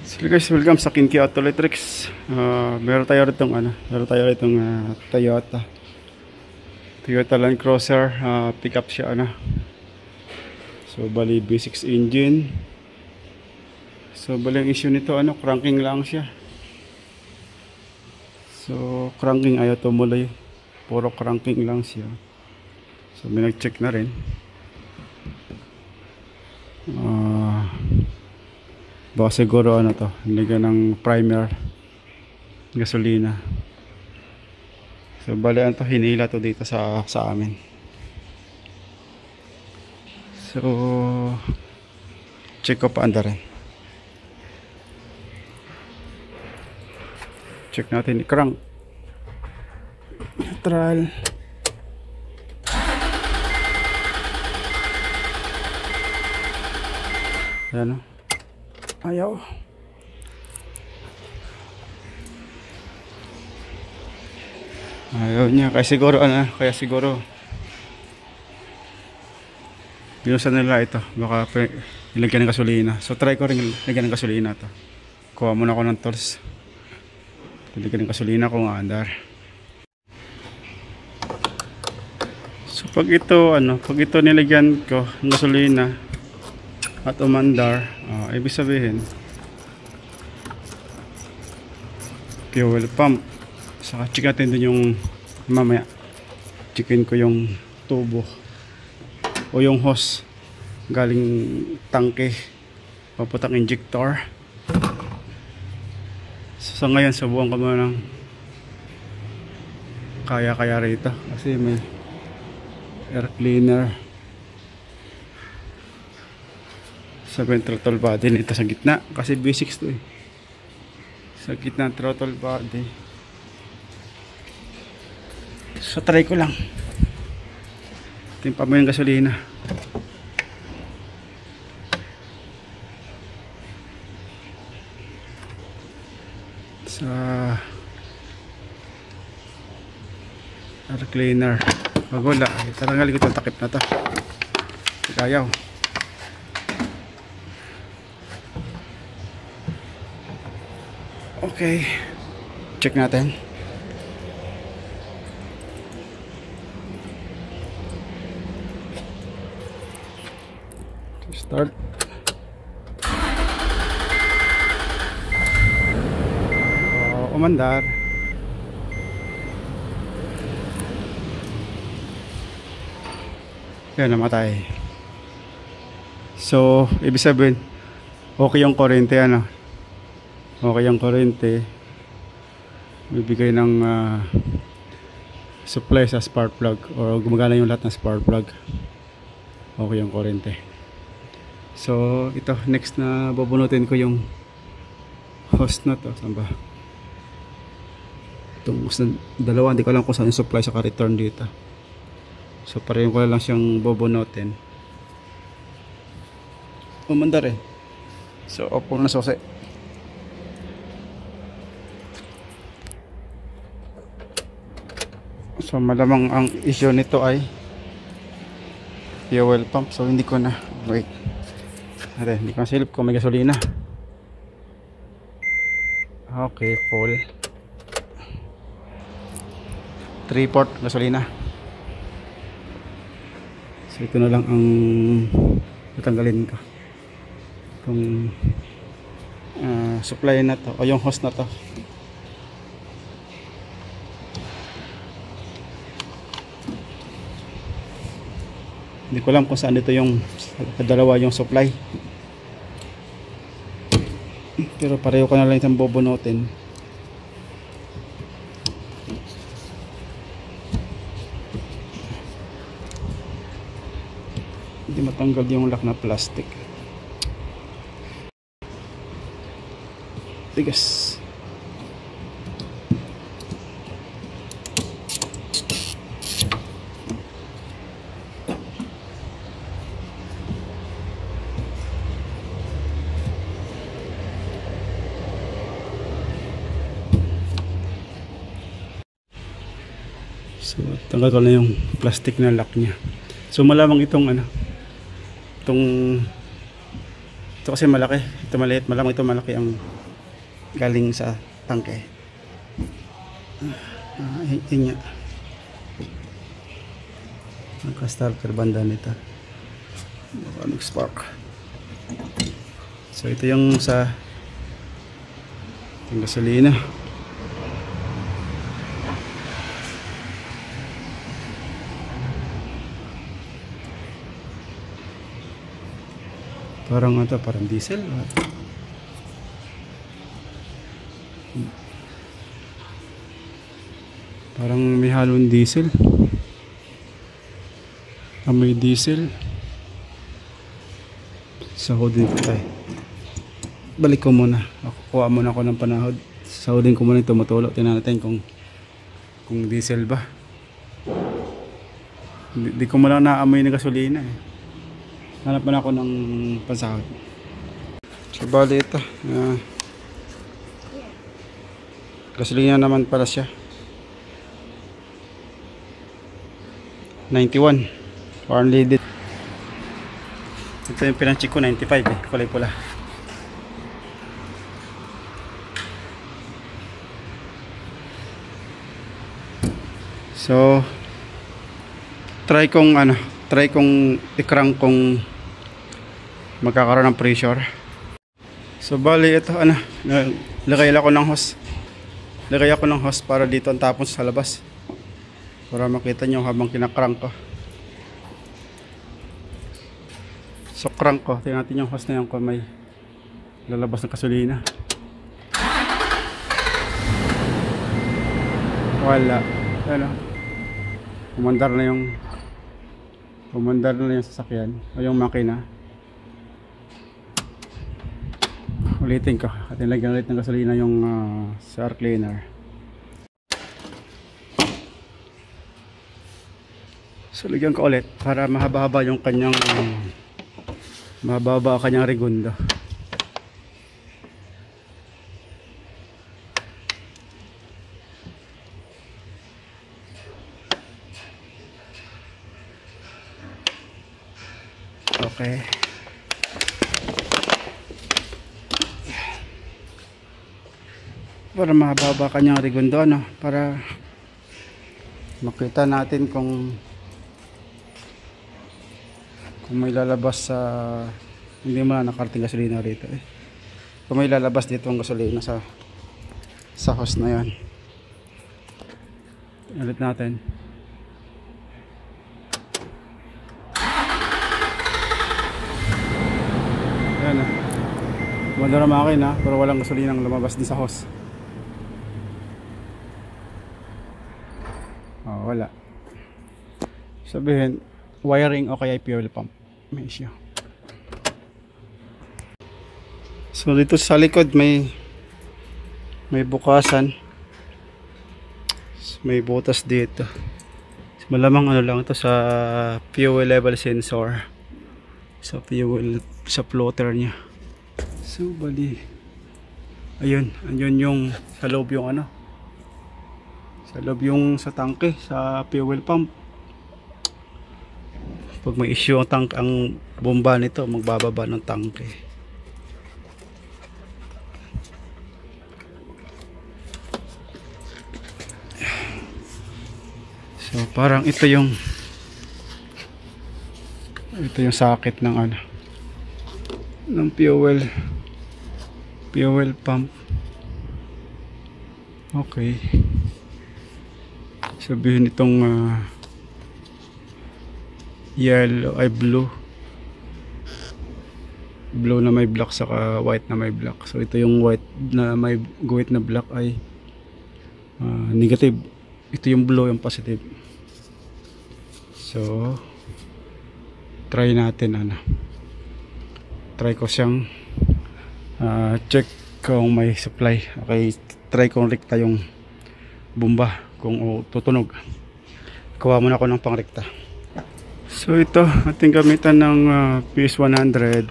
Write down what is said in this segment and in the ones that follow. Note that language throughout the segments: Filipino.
So guys, welcome sa Kinki Auto Electrics. Meron tayo ritong Toyota Land Cruiser. Pick up siya So bali V6 engine. So bali ang issue nito cranking lang siya. So cranking, ayaw tumuloy. Puro cranking lang siya. So may nag-check na rin. Baka siguro nilagyan ng primer gasolina. So bali hinila to dito sa amin. So check ko pa rin. Check natin i-crank. Neutral. Ayan ayaw. Ayaw niya. Kaya siguro binusan nila ito. Baka nilagyan ng gasolina. So try ko rin nilagyan ng gasolina to. Kuha muna ako ng tools. Nilagyan ng gasolina kung aandar. So pag ito nilagyan ko ng gasolina at umandar, ibig sabihin fuel pump. Saka check natin dun yung mamaya. Checkin ko yung tubo o yung hose galing tangke papuntang injector. So sa ngayon subukan ko muna ng kaya rito kasi may air cleaner sa throttle body nito sa gitna kasi V6 to sa gitna throttle body. So try ko lang timpa mo yung gasolina. Sa air cleaner pag wala tarangal ko itong takip na to. Ayaw. Okay, check natin. Start. Umandar. Yan, namatay. So, ibig sabihin okay yung kuryente okay ang kuryente, bibigay ng supply sa spark plug o gumagana yung lahat ng spark plug. Okay ang kuryente. So ito, next na babunutin ko yung hose na to. Saan ba? Itong hose na dalawa, hindi ko alam kung saan yung supply sa return dito. So pareho ko lang siyang babunutin. Umanda rin. So off ko na susi. So malamang ang issue nito ay fuel pump. So hindi ko na wait. Hindi ko na silip kung may gasolina. Okay, full 3/4 gasolina. So ito na lang ang tatanggalin ko. Itong supply na to o yung hose na to. Hindi ko alam kung saan dito yung dalawa yung supply. Pero pareho ko na lang itong bobonutin. Hindi matanggal yung lock na plastic. Tigas. So tanggal ko na yung plastic na lock niya. So malamang itong ito kasi malaki, ito maliit, malamang ito malaki ang galing sa tangke. Inya naka-starter banda nito, baka nag-spark. So ito yung sa yung gasolina. Parang ito, parang diesel. Parang may halong diesel. May diesel. Sahodin ko tayo. Balik ko muna. Kuha muna ako ng panahod. Sahodin ko muna ito, matulog. Tingnan natin kung diesel ba. Di ko muna naamoy ng gasolina eh. Hanap na ako ng pansahod. So bali ito, gasolina naman pala siya, 91 warranted. Ito yung pinancheck ko, 95 eh, kulay pula. So try kong i-crank kung magkakaroon ng pressure. So bali ito, lagay ako ng hose. Lagay ako ng hose para dito ang tapon sa labas, para makita nyo habang kinakrank ko. So crank ko, tingnan natin yung hose na yan kung may lalabas ng gasolina. Wala. Ano, umandar na yung sasakyan o yung makina. Ulitin ko at nilagyan ulit ng gasolina yung sa air cleaner. So lagyan ko ulit para mahaba-haba yung kanyang segundo. Okay. Para mahaba kanyang segundo, para makita natin kung may lalabas sa hindi mo na nakarating gasolina rito eh. Kung may lalabas dito ang gasolina sa hose na yan. Ulit natin. Ayan na. Gumanda na makina pero walang gasolina ang lumabas din sa hose. Wala. Sabihin wiring o kaya fuel pump may issue. So dito sa likod may bukasan, may butas dito. Malamang lang ito sa fuel level sensor, sa fuel, sa floater nya. So bali ayun yung sa loob yung sa loob yung sa tangke, sa fuel pump. Pag may issue ang bomba nito, magbababa ng tangke. So parang ito yung socket ng ng fuel pump. Okay. Sabihin itong yellow ay blue na may black saka white na may black. So ito yung white na may guhit na black ay negative, ito yung blue yung positive. So try natin try ko siyang check kung may supply. Okay, try kong rekta yung bomba kung tutunog. Kuha muna ako ng pangrekta. So ito ating gamitan ng PS100.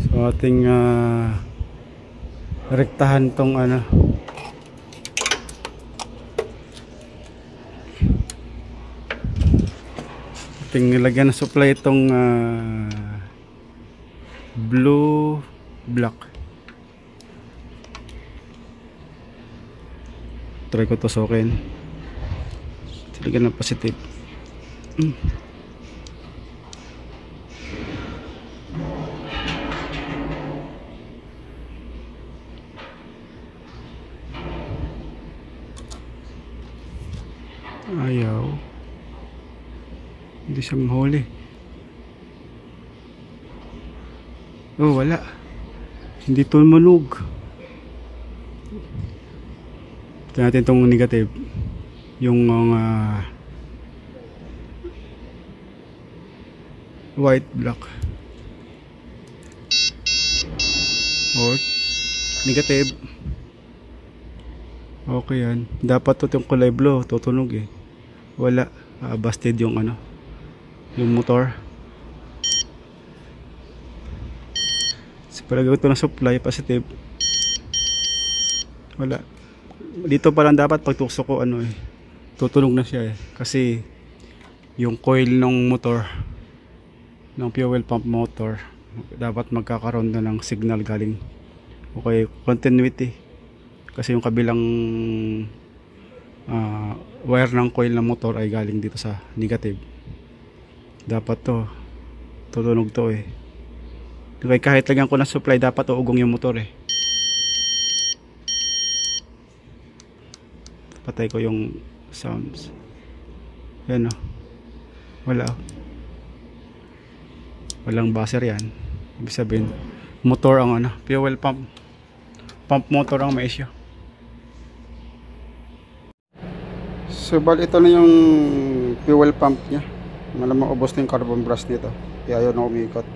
So ating rektahan tong ating nilagyan ng supply itong blue black. Try ko tusukin. Talaga ng positive. Ayaw. Hindi siya mahuli. Oh, wala. Hindi tumunog. Ito natin itong negative. Yung white black. Oh, negative. Okay yan. Dapat ito yung kulay blue. Tutunog eh. Wala. Busted yung yung motor. So palagay ko ng supply positive. Wala. Dito pa lang dapat pagtukso ko tutunog na siya eh. Kasi yung coil ng motor, ng fuel pump motor, dapat magkakaroon na ng signal galing continuity. Kasi yung kabilang wire ng coil ng motor ay galing dito sa negative. Dapat tutunog to eh. Okay, kahit lagyan ko ng supply, dapat uugong yung motor eh. Patay ko yung sounds. Yan wala walang buzzer yan. Ibig sabihin motor ang fuel pump motor ang may issue. So bali ito na yung fuel pump nya. Malamang ubos na yung carbon brush nito, kaya ayaw na umikot.